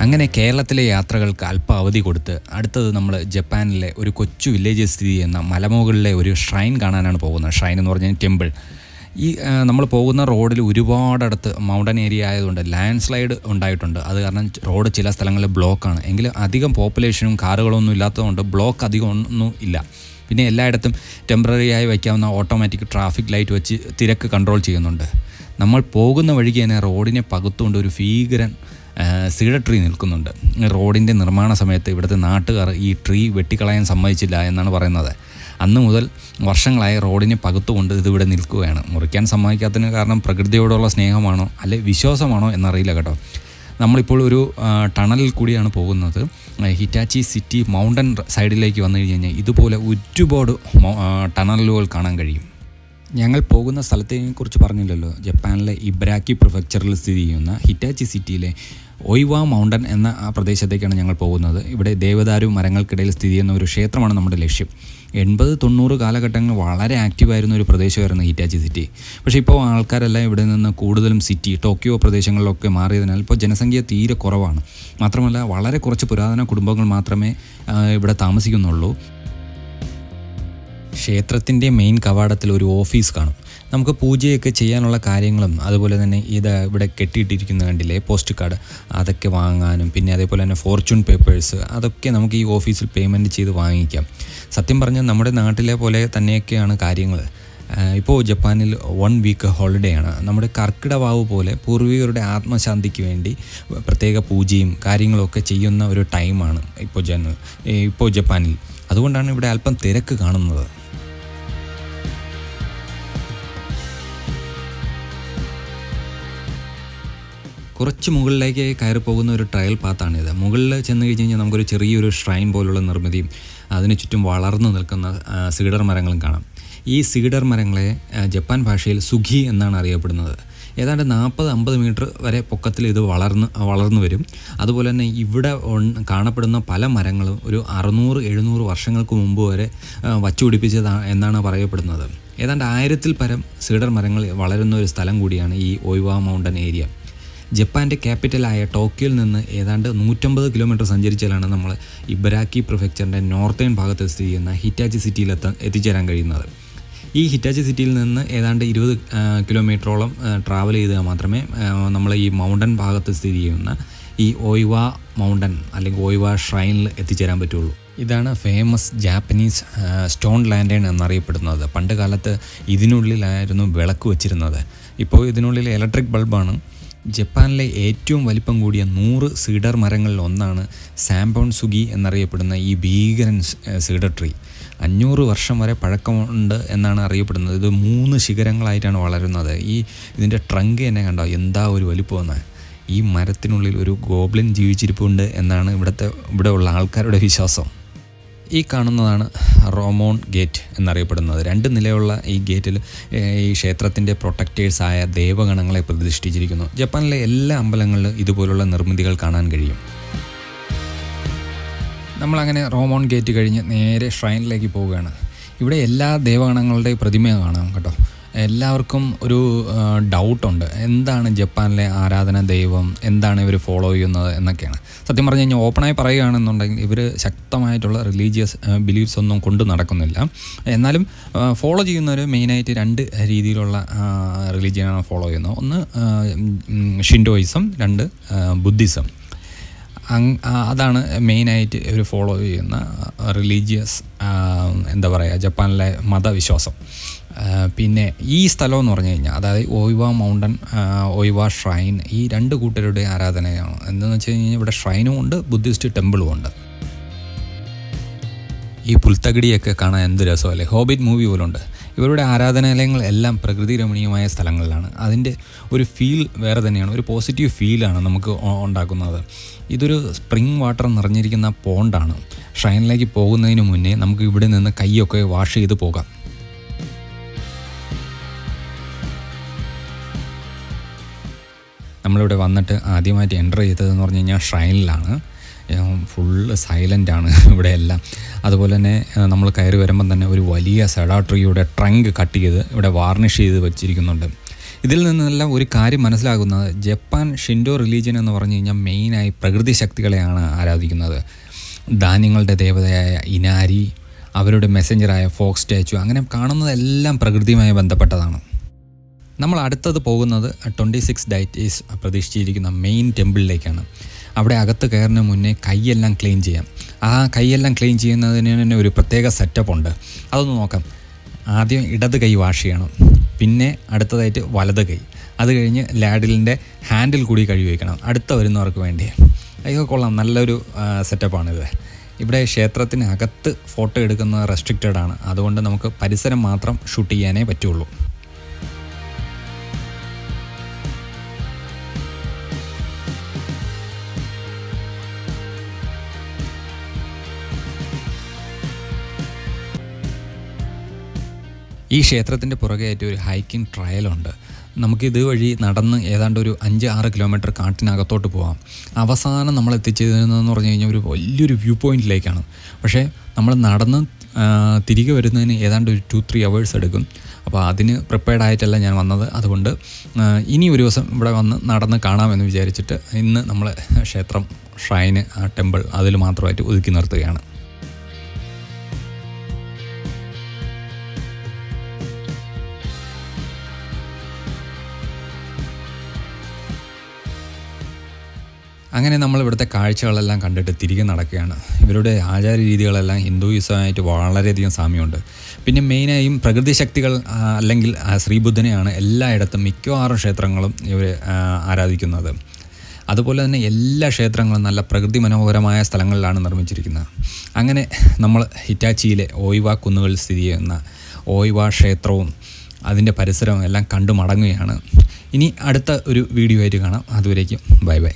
അങ്ങനെ കേരളത്തിലെ യാത്രകൾക്ക് അല്പം അവധി കൊടുത്ത് അടുത്തത് നമ്മൾ ജപ്പാനിലെ ഒരു കൊച്ചു വില്ലേജിൽ സ്ഥിതി ചെയ്യുന്ന മലമുകളിലെ ഒരു ഷ്രൈൻ കാണാനാണ് പോകുന്നത്. ഷ്രൈൻ എന്ന് പറഞ്ഞാൽ ടെമ്പിൾ. നമ്മൾ പോകുന്ന റോഡിൽ ഒരുപാടടുത്ത് മൗണ്ടൻ ഏരിയ ആയതുകൊണ്ട് ലാൻഡ് സ്ലൈഡ് ഉണ്ടായിട്ടുണ്ട്. അത് കാരണം റോഡ് ചില സ്ഥലങ്ങളിൽ ബ്ലോക്കാണ്. എങ്കിലും അധികം പോപ്പുലേഷനും കാറുകളൊന്നും ഇല്ലാത്തതുകൊണ്ട് ബ്ലോക്ക് അധികം ഒന്നും ഇല്ല. പിന്നെ എല്ലായിടത്തും ടെമ്പററി ആയി വയ്ക്കാവുന്ന ഓട്ടോമാറ്റിക് ട്രാഫിക് ലൈറ്റ് വെച്ച് തിരക്ക് കൺട്രോൾ ചെയ്യുന്നുണ്ട്. നമ്മൾ പോകുന്ന വഴിക്ക് തന്നെ റോഡിനെ പകുത്തുകൊണ്ട് ഒരു ഭീകരൻ സീഡർ ട്രീ നിൽക്കുന്നുണ്ട്. റോഡിൻ്റെ നിർമ്മാണ സമയത്ത് ഇവിടുത്തെ നാട്ടുകാർ ഈ ട്രീ വെട്ടിക്കളയാൻ സമ്മതിച്ചില്ല എന്നാണ് പറയുന്നത്. അന്ന് മുതൽ വർഷങ്ങളായി റോഡിനെ പകുത്തുകൊണ്ട് ഇതിവിടെ നിൽക്കുകയാണ്. മുറിക്കാൻ സമ്മതിക്കാത്തതിന് കാരണം പ്രകൃതിയോടുള്ള സ്നേഹമാണോ അല്ലെ വിശ്വാസമാണോ എന്നറിയില്ല കേട്ടോ. നമ്മളിപ്പോൾ ഒരു ടണലിൽ കൂടിയാണ് പോകുന്നത്. ഹിറ്റാച്ചി സിറ്റി മൗണ്ടൻ സൈഡിലേക്ക് വന്നു കഴിഞ്ഞാൽ ഇതുപോലെ ഒരുപാട് ടണലുകൾ കാണാൻ കഴിയും. ഞങ്ങൾ പോകുന്ന സ്ഥലത്തെക്കുറിച്ച് പറഞ്ഞില്ലല്ലോ. ജപ്പാനിലെ ഇബരാക്കി പ്രിഫെക്ചറിൽ സ്ഥിതി ചെയ്യുന്ന ഹിറ്റാച്ചി സിറ്റിയിലെ ഒയ്വ മൗണ്ടൻ എന്ന ആ പ്രദേശത്തേക്കാണ് ഞങ്ങൾ പോകുന്നത്. ഇവിടെ ദേവദാരു മരങ്ങൾക്കിടയിൽ സ്ഥിതി ചെയ്യുന്ന ഒരു ക്ഷേത്രമാണ് നമ്മുടെ ലക്ഷ്യം. 80-90 കാലഘട്ടങ്ങളിൽ വളരെ ആക്റ്റീവായിരുന്ന ഒരു പ്രദേശമായിരുന്നു ഹിറ്റാച്ചി സിറ്റി. പക്ഷേ ഇപ്പോൾ ആൾക്കാരെല്ലാം ഇവിടെ നിന്ന് കൂടുതലും ടോക്കിയോ പ്രദേശങ്ങളിലൊക്കെ മാറിയതിനാൽ ഇപ്പോൾ ജനസംഖ്യ തീരെ കുറവാണ്. മാത്രമല്ല വളരെ കുറച്ച് പുരാതന കുടുംബങ്ങൾ മാത്രമേ ഇവിടെ താമസിക്കുന്നുള്ളൂ. ക്ഷേത്രത്തിൻ്റെ മെയിൻ കവാടത്തിൽ ഒരു ഓഫീസ് കാണും. നമുക്ക് പൂജയൊക്കെ ചെയ്യാനുള്ള കാര്യങ്ങളും അതുപോലെ തന്നെ ഇവിടെ കെട്ടിയിട്ടിരിക്കുന്ന കണ്ടില്ലേ പോസ്റ്റ് കാർഡ്, അതൊക്കെ വാങ്ങാനും പിന്നെ അതേപോലെ തന്നെ ഫോർച്യൂൺ പേപ്പേഴ്സ് അതൊക്കെ നമുക്ക് ഈ ഓഫീസിൽ പേയ്മെൻറ്റ് ചെയ്ത് വാങ്ങിക്കാം. സത്യം പറഞ്ഞാൽ നമ്മുടെ നാട്ടിലെ പോലെ തന്നെയൊക്കെയാണ് കാര്യങ്ങൾ. ഇപ്പോൾ ജപ്പാനിൽ 1 വീക്ക് ഹോളിഡേ ആണ്. നമ്മുടെ കർക്കിടവാവ് പോലെ പൂർവികരുടെ ആത്മശാന്തിക്ക് വേണ്ടി പ്രത്യേക പൂജയും കാര്യങ്ങളൊക്കെ ചെയ്യുന്ന ഒരു ടൈമാണ് ഇപ്പോൾ ജപ്പാനിൽ. അതുകൊണ്ടാണ് ഇവിടെ അല്പം തിരക്ക് കാണുന്നത്. കുറച്ച് മുകളിലേക്ക് കയറി പോകുന്ന ഒരു ട്രയൽ പാത്താണിത്. മുകളിൽ ചെന്ന് കഴിഞ്ഞ് കഴിഞ്ഞാൽ നമുക്കൊരു ചെറിയൊരു ഷ്രൈൻ പോലുള്ള നിർമ്മിതിയും അതിന് ചുറ്റും വളർന്നു നിൽക്കുന്ന സീഡർ മരങ്ങളും കാണാം. ഈ സീഡർ മരങ്ങളെ ജപ്പാൻ ഭാഷയിൽ സുഖി എന്നാണ് അറിയപ്പെടുന്നത്. ഏതാണ്ട് 40-50 മീറ്റർ വരെ പൊക്കത്തിൽ ഇത് വളർന്നു വരും. അതുപോലെ തന്നെ ഇവിടെ കാണപ്പെടുന്ന പല മരങ്ങളും ഒരു 600-700 വർഷങ്ങൾക്ക് മുമ്പ് വരെ വച്ചുപിടിപ്പിച്ചതാണ് എന്നാണ് പറയപ്പെടുന്നത്. ഏതാണ്ട് 1000-ൽ പരം സീഡർ മരങ്ങൾ വളരുന്ന ഒരു സ്ഥലം കൂടിയാണ് ഈ ഒയ്വ മൗണ്ടൻ ഏരിയ. ജപ്പാൻ്റെ ക്യാപിറ്റലായ ടോക്കിയോയിൽ നിന്ന് ഏതാണ്ട് 150 കിലോമീറ്റർ സഞ്ചരിച്ചാലാണ് നമ്മൾ ഇബരാക്കി പ്രിഫെക്ചറിൻ്റെ നോർത്തേൺ ഭാഗത്ത് സ്ഥിതി ചെയ്യുന്ന ഹിറ്റാച്ചി സിറ്റിയിൽ എത്തിച്ചേരാൻ കഴിയുന്നത്. ഈ ഹിറ്റാച്ചി സിറ്റിയിൽ നിന്ന് ഏതാണ്ട് 20 കിലോമീറ്ററോളം ട്രാവൽ ചെയ്താൽ മാത്രമേ നമ്മൾ ഈ മൗണ്ടൻ ഭാഗത്ത് സ്ഥിതി ചെയ്യുന്ന ഈ ഒയ്വ മൗണ്ടൻ അല്ലെങ്കിൽ ഒയ്വ ഷ്രൈനിൽ എത്തിച്ചേരാൻ പറ്റുള്ളൂ. ഇതാണ് ഫേമസ് ജാപ്പനീസ് സ്റ്റോൺ ലാൻഡേൺ എന്നറിയപ്പെടുന്നത്. പണ്ട് കാലത്ത് ഇതിനുള്ളിലായിരുന്നു വിളക്ക് വച്ചിരുന്നത്. ഇപ്പോൾ ഇതിനുള്ളിൽ ഇലക്ട്രിക് ബൾബാണ്. ജപ്പാനിലെ ഏറ്റവും വലിപ്പം കൂടിയ 100 സീഡർ മരങ്ങളിൽ ഒന്നാണ് സാംബോൺ സുഗി എന്നറിയപ്പെടുന്ന ഈ ഭീകരൻ സീഡർ ട്രീ. 500 വർഷം വരെ പഴക്കമുണ്ട് എന്നാണ് അറിയപ്പെടുന്നത്. ഇത് 3 ശിഖരങ്ങളായിട്ടാണ് വളരുന്നത്. ഇതിൻ്റെ ട്രങ്ക് തന്നെ കണ്ടോ എന്താ ഒരു വലിപ്പമെന്ന്. ഈ മരത്തിനുള്ളിൽ ഒരു ഗോബ്ലിൻ ജീവിച്ചിരിപ്പുണ്ട് എന്നാണ് ഇവിടെ ഉള്ള ആൾക്കാരുടെ വിശ്വാസം. ഈ കാണുന്നതാണ് റോമോൺ ഗേറ്റ് എന്നറിയപ്പെടുന്നത്. 2 നിലയുള്ള ഈ ഗേറ്റിൽ ഈ ക്ഷേത്രത്തിൻ്റെ പ്രൊട്ടക്റ്റേഴ്സായ ദേവഗണങ്ങളെ പ്രതിഷ്ഠിച്ചിരിക്കുന്നു. ജപ്പാനിലെ എല്ലാ അമ്പലങ്ങളിലും ഇതുപോലുള്ള നിർമ്മിതികൾ കാണാൻ കഴിയും. നമ്മളങ്ങനെ റോമോൺ ഗേറ്റ് കഴിഞ്ഞ് നേരെ ഷ്രൈനിലേക്ക് പോവുകയാണ്. ഇവിടെ എല്ലാ ദേവഗണങ്ങളുടെ പ്രതിമ കാണാം കേട്ടോ. എല്ലാവർക്കും ഒരു ഡൗട്ടുണ്ട്, എന്താണ് ജപ്പാനിലെ ആരാധന ദൈവം, എന്താണ് ഇവർ ഫോളോ ചെയ്യുന്നത് എന്നൊക്കെയാണ്. സത്യം പറഞ്ഞു കഴിഞ്ഞാൽ ഓപ്പണായി പറയുകയാണെന്നുണ്ടെങ്കിൽ ഇവർ ശക്തമായിട്ടുള്ള റിലീജിയസ് ബിലീഫ്സ് ഒന്നും കൊണ്ട് നടക്കുന്നില്ല. എന്നാലും ഫോളോ ചെയ്യുന്നവർ മെയിനായിട്ട് 2 രീതിയിലുള്ള റിലീജിയനാണ് ഫോളോ ചെയ്യുന്നത്. ഒന്ന് ഷിൻഡോയിസം, 2 ബുദ്ധിസം. അതാണ് മെയിനായിട്ട് ഇവർ ഫോളോ ചെയ്യുന്ന റിലീജിയസ് ജപ്പാനിലെ മതവിശ്വാസം. പിന്നെ ഈ സ്ഥലം എന്ന് പറഞ്ഞു കഴിഞ്ഞാൽ അതായത് ഒയ്വ മൗണ്ടൻ, ഒയ്വ ഷ്രൈൻ, ഈ 2 കൂട്ടരുടെ ആരാധനയാണ്. എന്താണെന്ന് വെച്ച് കഴിഞ്ഞാൽ ഇവിടെ ഷ്രൈനും ഉണ്ട്, ബുദ്ധിസ്റ്റ് ടെമ്പിളും ഉണ്ട്. ഈ പുൽത്തകിടിയൊക്കെ കാണാൻ എന്ത് രസമല്ലേ, ഹോബിറ്റ് മൂവി പോലുണ്ട്. ഇവരുടെ ആരാധനാലയങ്ങൾ എല്ലാം പ്രകൃതി രമണീയമായ സ്ഥലങ്ങളിലാണ്. അതിൻ്റെ ഒരു ഫീൽ വേറെ തന്നെയാണ്, ഒരു പോസിറ്റീവ് ഫീലാണ് നമുക്ക് ഉണ്ടാക്കുന്നത്. ഇതൊരു സ്പ്രിംഗ് വാട്ടർ നിറഞ്ഞിരിക്കുന്ന പോണ്ടാണ്. ഷ്രൈനിലേക്ക് പോകുന്നതിന് മുന്നേ നമുക്ക് ഇവിടെ നിന്ന് കൈയൊക്കെ വാഷ് ചെയ്ത് പോകാം. നമ്മളിവിടെ വന്നിട്ട് ആദ്യമായിട്ട് എൻ്റർ ചെയ്തതെന്ന് പറഞ്ഞു കഴിഞ്ഞാൽ ഷ്രൈനിലാണ്. ഫുള്ള് സൈലൻ്റാണ് ഇവിടെ എല്ലാം. അതുപോലെ തന്നെ നമ്മൾ കയറി വരുമ്പം തന്നെ ഒരു വലിയ സെഡാ ട്രീയുടെ ട്രങ്ക് കട്ട് ചെയ്ത് ഇവിടെ വാർണിഷ് ചെയ്ത് വെച്ചിരിക്കുന്നുണ്ട്. ഇതിൽ നിന്നെല്ലാം ഒരു കാര്യം മനസ്സിലാകുന്നത്, ജപ്പാൻ ഷിൻഡോ റിലീജിയൻ എന്ന് പറഞ്ഞു കഴിഞ്ഞാൽ മെയിനായി പ്രകൃതി ശക്തികളെയാണ് ആരാധിക്കുന്നത്. ധാന്യങ്ങളുടെ ദേവതയായ ഇനാരി, അവരുടെ മെസ്സഞ്ചറായ ഫോക്സ് സ്റ്റാച്ചു, അങ്ങനെ കാണുന്നതെല്ലാം പ്രകൃതിയുമായി ബന്ധപ്പെട്ടതാണ്. നമ്മൾ അടുത്തത് പോകുന്നത് 26 ഡൈറ്റീസ് പ്രതീക്ഷിച്ചിരിക്കുന്ന മെയിൻ ടെമ്പിളിലേക്കാണ്. അവിടെ അകത്ത് കയറുന്നതിന് മുന്നേ കൈയെല്ലാം ക്ലീൻ ചെയ്യാം. ആ കൈയെല്ലാം ക്ലീൻ ചെയ്യുന്നതിന് തന്നെ ഒരു പ്രത്യേക സെറ്റപ്പ് ഉണ്ട്. അതൊന്ന് നോക്കാം. ആദ്യം ഇടത് കൈ വാഷ് ചെയ്യണം, പിന്നെ അടുത്തതായിട്ട് വലത് കൈ, അത് കഴിഞ്ഞ് ലാഡിലിൻ്റെ ഹാൻഡിൽ കൂടി കഴുകി വയ്ക്കണം അടുത്ത വരുന്നവർക്ക് വേണ്ടി. അതൊക്കെ കൊള്ളാം, നല്ലൊരു സെറ്റപ്പാണിത്. ഇവിടെ ക്ഷേത്രത്തിന് അകത്ത് ഫോട്ടോ എടുക്കുന്നത് റെസ്ട്രിക്റ്റഡ് ആണ്, അതുകൊണ്ട് നമുക്ക് പരിസരം മാത്രം ഷൂട്ട് ചെയ്യാനേ പറ്റുള്ളൂ. ഈ ക്ഷേത്രത്തിൻ്റെ പുറകെയായിട്ട് ഒരു ഹൈക്കിംഗ് ട്രയലുണ്ട്. നമുക്കിത് വഴി നടന്ന് ഏതാണ്ട് ഒരു 5-6 കിലോമീറ്റർ കാട്ടിനകത്തോട്ട് പോകാം. അവസാനം നമ്മൾ എത്തിച്ചേരുന്നതെന്ന് പറഞ്ഞു കഴിഞ്ഞാൽ ഒരു വലിയൊരു വ്യൂ പോയിൻറ്റിലേക്കാണ്. പക്ഷേ നമ്മൾ നടന്ന് തിരികെ വരുന്നതിന് ഏതാണ്ട് ഒരു 2-3 hours എടുക്കും. അപ്പോൾ അതിന് പ്രിപ്പയർഡ് ആയിട്ടല്ല ഞാൻ വന്നത്. അതുകൊണ്ട് ഇനി ഒരു ദിവസം ഇവിടെ വന്ന് നടന്ന് കാണാമെന്ന് വിചാരിച്ചിട്ട് ഇന്ന് നമ്മൾ ക്ഷേത്രം, ഷ്രൈന്, ആ ടെമ്പിൾ അതിൽ മാത്രമായിട്ട് ഒതുക്കി നിർത്തുകയാണ്. അങ്ങനെ നമ്മൾ ഇവിടുത്തെ കാഴ്ചകളെല്ലാം കണ്ടിട്ട് തിരികെ നടക്കുകയാണ്. ഇവരുടെ ആചാര രീതികളെല്ലാം ഹിന്ദുയിസമായിട്ട് വളരെയധികം സാമ്യമുണ്ട്. പിന്നെ മെയിനായും പ്രകൃതി ശക്തികൾ അല്ലെങ്കിൽ ശ്രീബുദ്ധനെയാണ് എല്ലായിടത്തും മിക്കവാറും ക്ഷേത്രങ്ങളും ഇവർ ആരാധിക്കുന്നത്. അതുപോലെ തന്നെ എല്ലാ ക്ഷേത്രങ്ങളും നല്ല പ്രകൃതി മനോഹരമായ സ്ഥലങ്ങളിലാണ് നിർമ്മിച്ചിരിക്കുന്നത്. അങ്ങനെ നമ്മൾ ഹിറ്റാച്ചിയിലെ ഓയിവ കുന്നുകളിൽ സ്ഥിതി ചെയ്യുന്ന ഓയിവ ക്ഷേത്രവും അതിൻ്റെ പരിസരവും എല്ലാം കണ്ടു മടങ്ങുകയാണ്. ഇനി അടുത്ത ഒരു വീഡിയോ ആയിട്ട് കാണാം. അതുവരേക്കും ബൈ ബൈ.